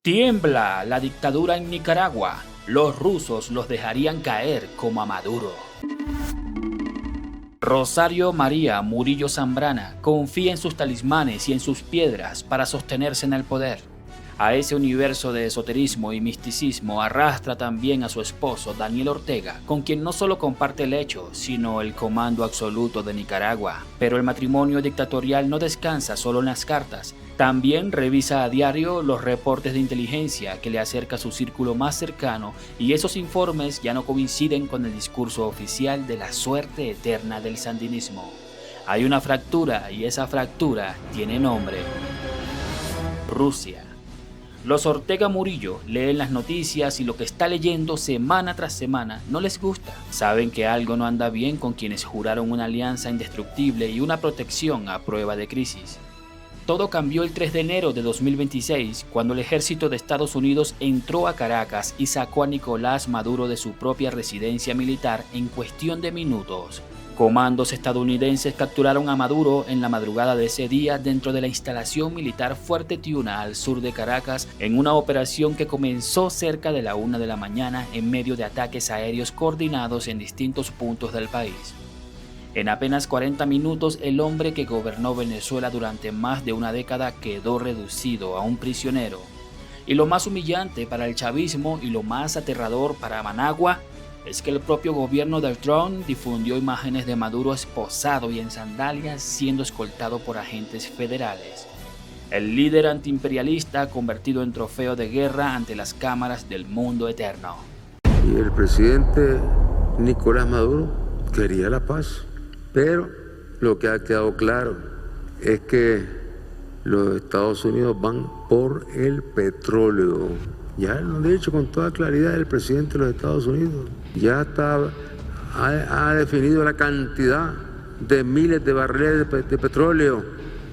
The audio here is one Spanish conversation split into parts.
Tiembla la dictadura en Nicaragua. Los rusos los dejarían caer como a Maduro. Rosario María Murillo Zambrana confía en sus talismanes y en sus piedras para sostenerse en el poder. A ese universo de esoterismo y misticismo arrastra también a su esposo Daniel Ortega, con quien no solo comparte el hecho, sino el comando absoluto de Nicaragua. Pero el matrimonio dictatorial no descansa solo en las cartas. También revisa a diario los reportes de inteligencia que le acerca a su círculo más cercano, y esos informes ya no coinciden con el discurso oficial de la suerte eterna del sandinismo. Hay una fractura y esa fractura tiene nombre: Rusia. Los Ortega Murillo leen las noticias y lo que está leyendo semana tras semana no les gusta. Saben que algo no anda bien con quienes juraron una alianza indestructible y una protección a prueba de crisis. Todo cambió el 3 de enero de 2026, cuando el ejército de Estados Unidos entró a Caracas y sacó a Nicolás Maduro de su propia residencia militar en cuestión de minutos. Comandos estadounidenses capturaron a Maduro en la madrugada de ese día dentro de la instalación militar Fuerte Tiuna al sur de Caracas, en una operación que comenzó cerca de la 1 de la mañana en medio de ataques aéreos coordinados en distintos puntos del país. En apenas 40 minutos, el hombre que gobernó Venezuela durante más de una década quedó reducido a un prisionero. Y lo más humillante para el chavismo y lo más aterrador para Managua es que el propio gobierno del Trump difundió imágenes de Maduro esposado y en sandalias siendo escoltado por agentes federales. El líder antiimperialista convertido en trofeo de guerra ante las cámaras del mundo eterno. Y el presidente Nicolás Maduro quería la paz, pero lo que ha quedado claro es que los Estados Unidos van por el petróleo. Ya lo han dicho con toda claridad el presidente de los Estados Unidos. Ya ha definido la cantidad de miles de barriles de petróleo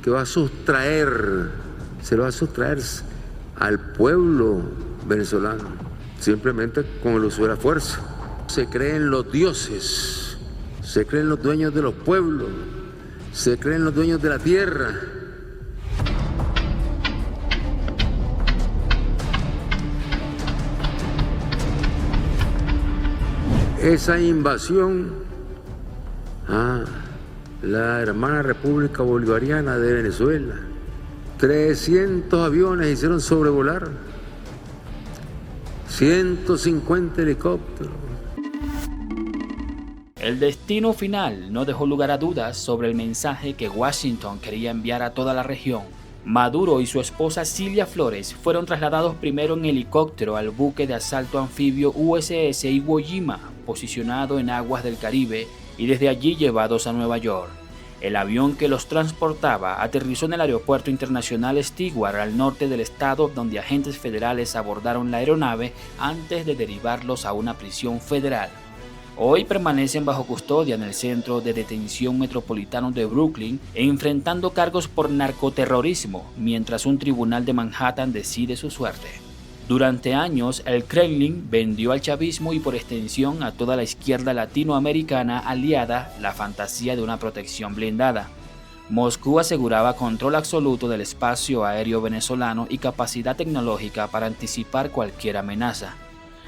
que va a sustraer, se lo va a sustraer al pueblo venezolano, simplemente con el uso de la fuerza. Se creen los dioses, se creen los dueños de los pueblos, se creen los dueños de la tierra. Esa invasión a la hermana República Bolivariana de Venezuela, 300 aviones hicieron sobrevolar, 150 helicópteros. El destino final no dejó lugar a dudas sobre el mensaje que Washington quería enviar a toda la región. Maduro y su esposa Cilia Flores fueron trasladados primero en helicóptero al buque de asalto anfibio USS Iwo Jima, posicionado en aguas del Caribe, y desde allí llevados a Nueva York. El avión que los transportaba aterrizó en el aeropuerto internacional Stewart al norte del estado, donde agentes federales abordaron la aeronave antes de derivarlos a una prisión federal. Hoy permanecen bajo custodia en el Centro de Detención Metropolitano de Brooklyn, enfrentando cargos por narcoterrorismo, mientras un tribunal de Manhattan decide su suerte. Durante años, el Kremlin vendió al chavismo y por extensión a toda la izquierda latinoamericana aliada la fantasía de una protección blindada. Moscú aseguraba control absoluto del espacio aéreo venezolano y capacidad tecnológica para anticipar cualquier amenaza.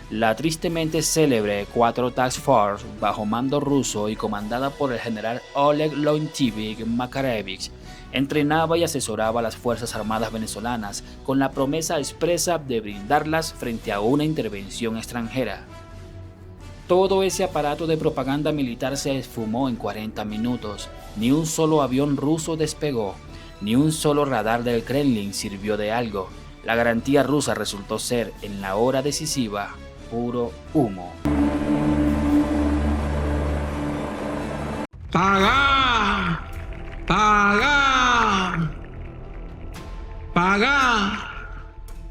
La tristemente célebre 4 Task Force, bajo mando ruso y comandada por el general Oleg Leontievich Makarevich, entrenaba y asesoraba a las Fuerzas Armadas venezolanas con la promesa expresa de blindarlas frente a una intervención extranjera. Todo ese aparato de propaganda militar se esfumó en 40 minutos. Ni un solo avión ruso despegó, ni un solo radar del Kremlin sirvió de algo. La garantía rusa resultó ser, en la hora decisiva, puro humo. ¡Pagá! ¡Pagá! ¡Pagá!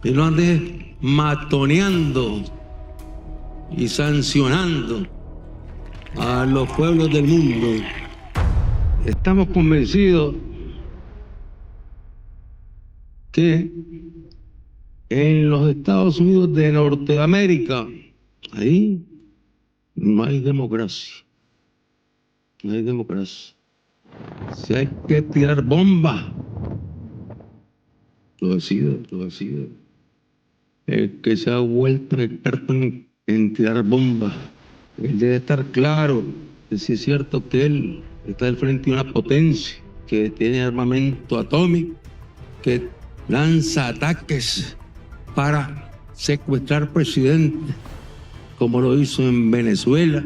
Y no andes matoneando y sancionando a los pueblos del mundo. Estamos convencidos que en los Estados Unidos de Norteamérica, ahí no hay democracia. No hay democracia. Si hay que tirar bombas, lo decide, lo decide. que se ha vuelto experto en tirar bombas. Él debe estar claro de si es cierto que él está al frente de una potencia que tiene armamento atómico, que lanza ataques para secuestrar presidentes, como lo hizo en Venezuela.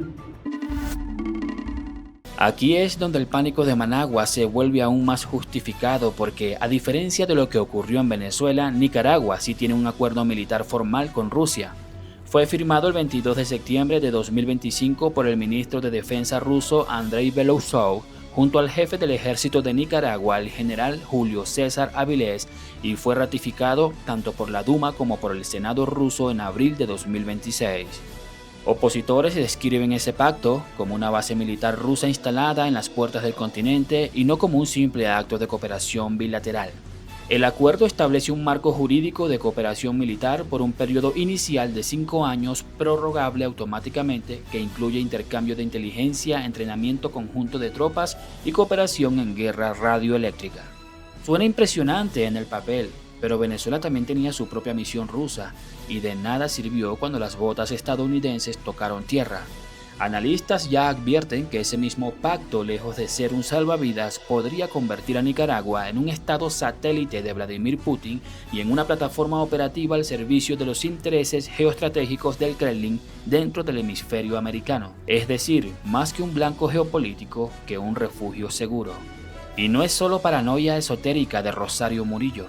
Aquí es donde el pánico de Managua se vuelve aún más justificado porque, a diferencia de lo que ocurrió en Venezuela, Nicaragua sí tiene un acuerdo militar formal con Rusia. Fue firmado el 22 de septiembre de 2025 por el ministro de Defensa ruso Andrei Belousov junto al jefe del ejército de Nicaragua, el general Julio César Avilés, y fue ratificado tanto por la Duma como por el Senado ruso en abril de 2026. Opositores describen ese pacto como una base militar rusa instalada en las puertas del continente y no como un simple acto de cooperación bilateral. El acuerdo establece un marco jurídico de cooperación militar por un periodo inicial de 5 años prorrogable automáticamente que incluye intercambio de inteligencia, entrenamiento conjunto de tropas y cooperación en guerra radioeléctrica. Suena impresionante en el papel, pero Venezuela también tenía su propia misión rusa y de nada sirvió cuando las botas estadounidenses tocaron tierra. Analistas ya advierten que ese mismo pacto, lejos de ser un salvavidas, podría convertir a Nicaragua en un estado satélite de Vladimir Putin y en una plataforma operativa al servicio de los intereses geoestratégicos del Kremlin dentro del hemisferio americano. Es decir, más que un blanco geopolítico, que un refugio seguro. Y no es solo paranoia esotérica de Rosario Murillo.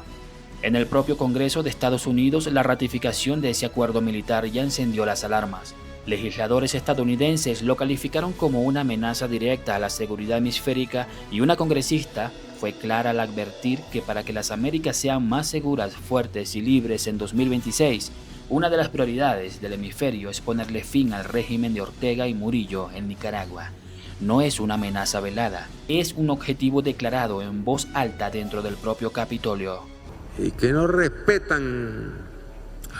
En el propio Congreso de Estados Unidos, la ratificación de ese acuerdo militar ya encendió las alarmas. Legisladores estadounidenses lo calificaron como una amenaza directa a la seguridad hemisférica y una congresista fue clara al advertir que para que las Américas sean más seguras, fuertes y libres en 2026, una de las prioridades del hemisferio es ponerle fin al régimen de Ortega y Murillo en Nicaragua. No es una amenaza velada, es un objetivo declarado en voz alta dentro del propio Capitolio. Y que no respetan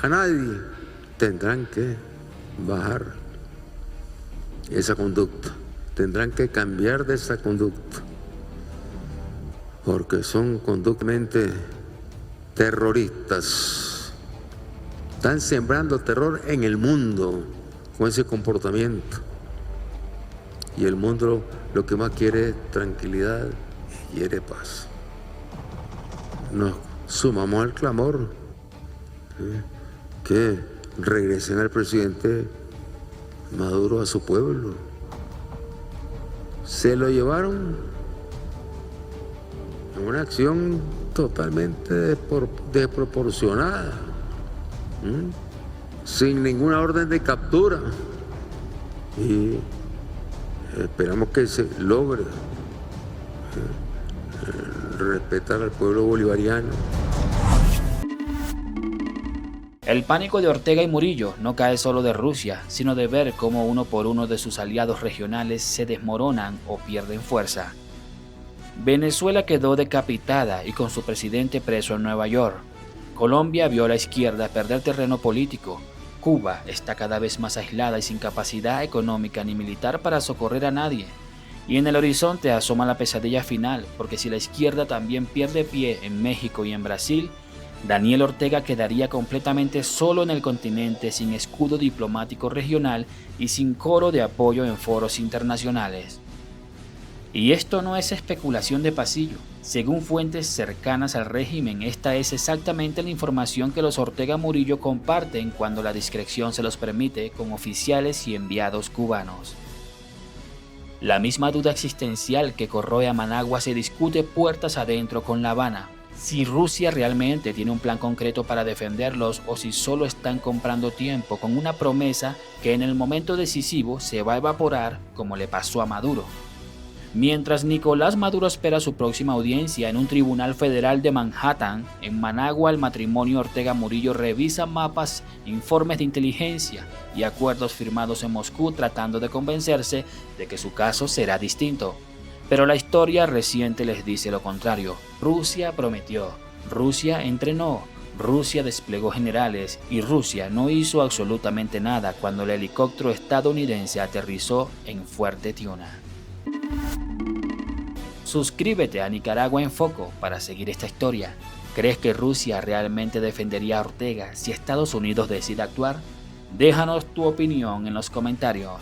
a nadie, tendrán que bajar esa conducta, tendrán que cambiar de esa conducta, porque son conductamente terroristas. Están sembrando terror en el mundo con ese comportamiento. Y el mundo lo que más quiere es tranquilidad y quiere paz. Nos sumamos al clamor que regresen al presidente Maduro a su pueblo. Se lo llevaron en una acción totalmente desproporcionada, sin ninguna orden de captura. Y esperamos que se logre respetar al pueblo bolivariano. El pánico de Ortega y Murillo no cae solo de Rusia, sino de ver cómo uno por uno de sus aliados regionales se desmoronan o pierden fuerza. Venezuela quedó decapitada y con su presidente preso en Nueva York. Colombia vio a la izquierda perder terreno político. Cuba está cada vez más aislada y sin capacidad económica ni militar para socorrer a nadie. Y en el horizonte asoma la pesadilla final, porque si la izquierda también pierde pie en México y en Brasil, Daniel Ortega quedaría completamente solo en el continente, sin escudo diplomático regional y sin coro de apoyo en foros internacionales. Y esto no es especulación de pasillo. Según fuentes cercanas al régimen, esta es exactamente la información que los Ortega Murillo comparten cuando la discreción se los permite con oficiales y enviados cubanos. La misma duda existencial que corroe a Managua se discute puertas adentro con La Habana. Si Rusia realmente tiene un plan concreto para defenderlos o si solo están comprando tiempo con una promesa que en el momento decisivo se va a evaporar como le pasó a Maduro. Mientras Nicolás Maduro espera su próxima audiencia en un tribunal federal de Manhattan, en Managua el matrimonio Ortega Murillo revisa mapas, informes de inteligencia y acuerdos firmados en Moscú tratando de convencerse de que su caso será distinto. Pero la historia reciente les dice lo contrario. Rusia prometió, Rusia entrenó, Rusia desplegó generales y Rusia no hizo absolutamente nada cuando el helicóptero estadounidense aterrizó en Fuerte Tiuna. Suscríbete a Nicaragua en Foco para seguir esta historia. ¿Crees que Rusia realmente defendería a Ortega si Estados Unidos decide actuar? Déjanos tu opinión en los comentarios.